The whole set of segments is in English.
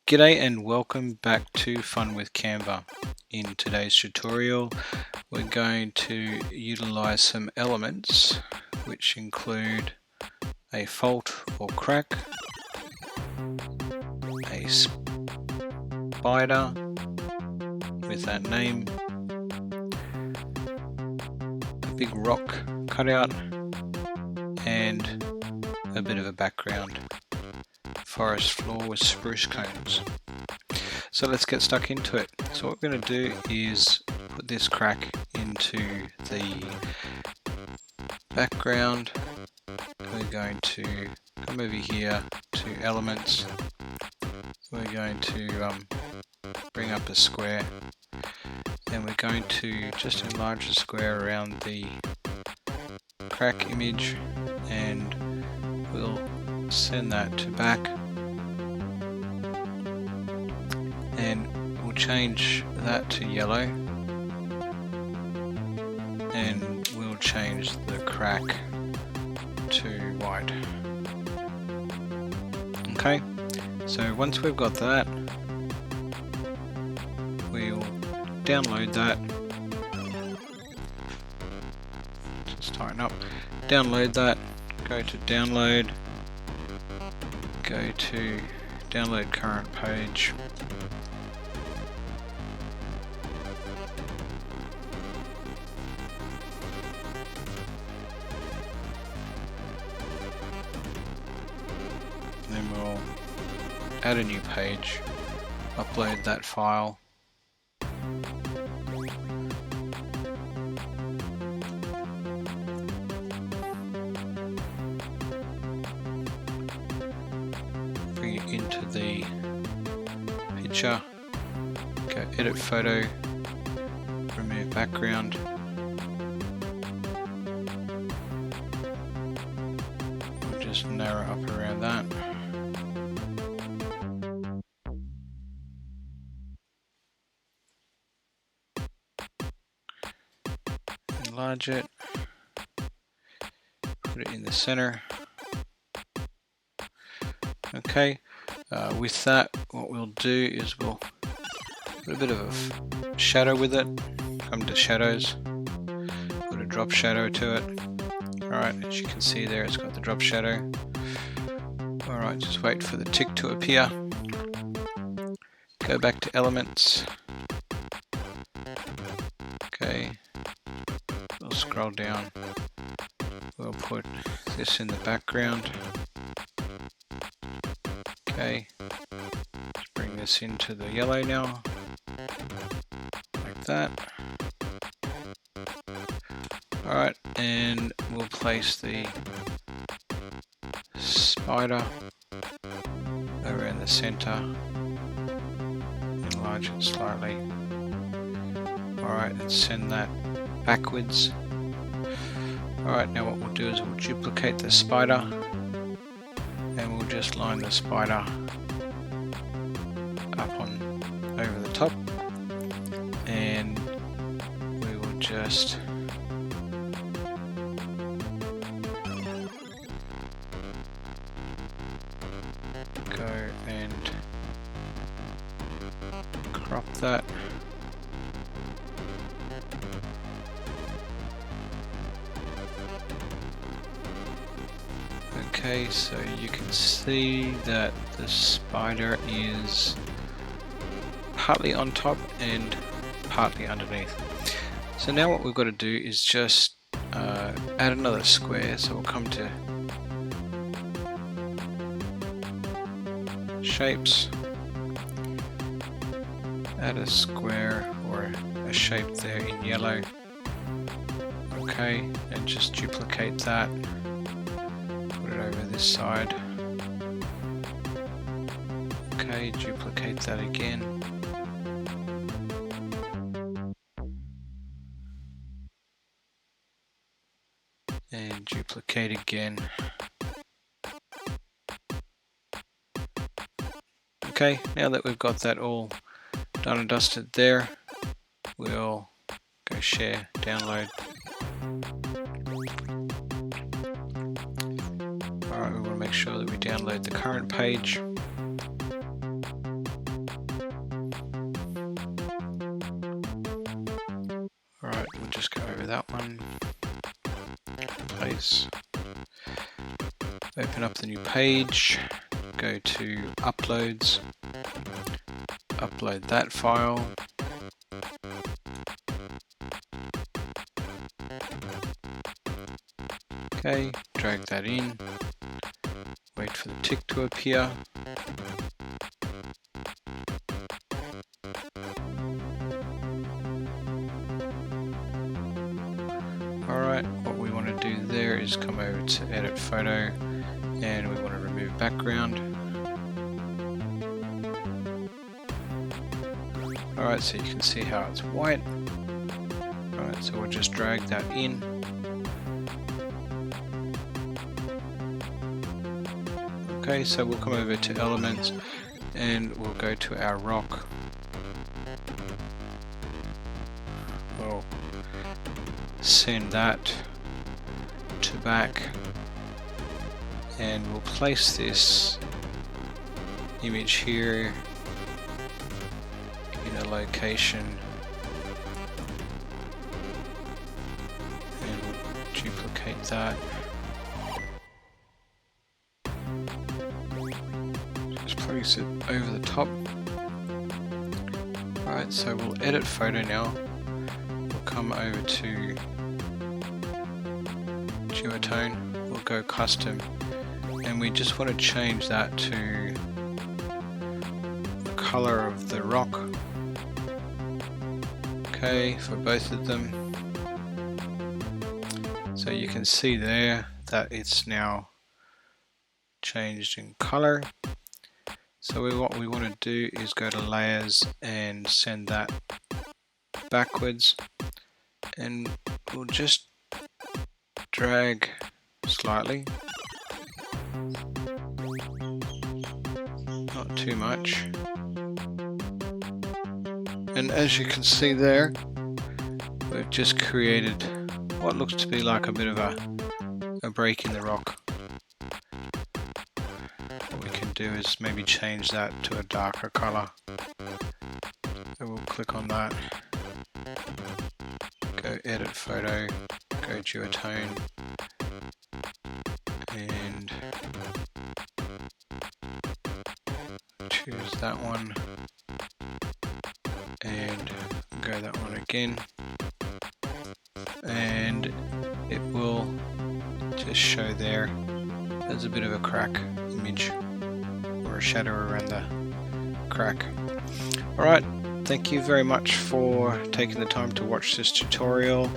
G'day and welcome back to Fun with Canva. In today's tutorial we're going to utilize some elements which include a fault or crack, a spider with that name, a big rock cutout and a bit of a background. Forest floor with spruce cones. So let's get stuck into it. So what we're going to do is put this crack into the background. We're going to come over here to elements. We're going to bring up a square, and we're going to just enlarge the square around the crack image, and we'll send that to back. And we'll change that to yellow, and we'll change the crack to white. Okay, so once we've got that, we'll download that. Just tighten up. Download that. Go to download. Go to download current page. Then we'll add a new page, upload that file, bring it into the picture, go edit photo, remove background, we'll just narrow up around that. Enlarge it, put it in the center. Okay, with that what we'll do is we'll put a bit of a shadow with it, come to shadows, put a drop shadow to it. Alright, as you can see there it's got the drop shadow. Alright, just wait for the tick to appear. Go back to elements. Okay, we'll scroll down. We'll put this in the background. Okay, let's bring this into the yellow now, like that. Alright, and we'll place the spider over in the center, enlarge it slightly. Alright, and send that backwards. Alright, now what we'll do is we'll duplicate the spider, and we'll just line the spider up on over the top, and we will just go and crop that. Okay, so you can see that the spider is partly on top and partly underneath. So now what we've got to do is just add another square. So we'll come to shapes, add a square or a shape there in yellow. Okay, and just duplicate that. Over this side. Okay, duplicate that again. And duplicate again. Okay, now that we've got that all done and dusted there, we'll go share, download. Alright, we want to make sure that we download the current page. novice. Open up the new page, go to uploads, upload that file. Okay, drag that in, wait for the tick to appear. Alright, what we want to do there is come over to edit photo and we want to remove background. Alright, so you can see how it's white. Alright, so we'll just drag that in. Okay, so we'll come over to elements and we'll go to our rock. We'll send that to back and we'll place this image here in a location and we'll duplicate that. Just place it over the top. Alright, so we'll edit photo now. We'll come over to duotone, we'll go custom, and we just want to change that to the color of the rock. Okay, for both of them. So you can see there that it's now changed in color. So what we want to do is go to layers and send that backwards, and we'll just drag slightly, not too much. And as you can see there, we've just created what looks to be like a bit of a break in the rock. What we can do is maybe change that to a darker color. So we'll click on that, go edit photo, go duotone, and choose that one, and go that one again, and it will just show there there's a bit of a crack image or a shadow around the crack. Alright, thank you very much for taking the time to watch this tutorial.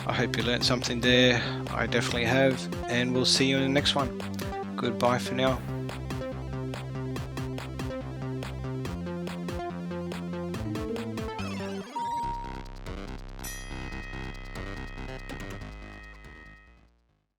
I hope you learned something there. I definitely have, and we'll see you in the next one. Goodbye for now.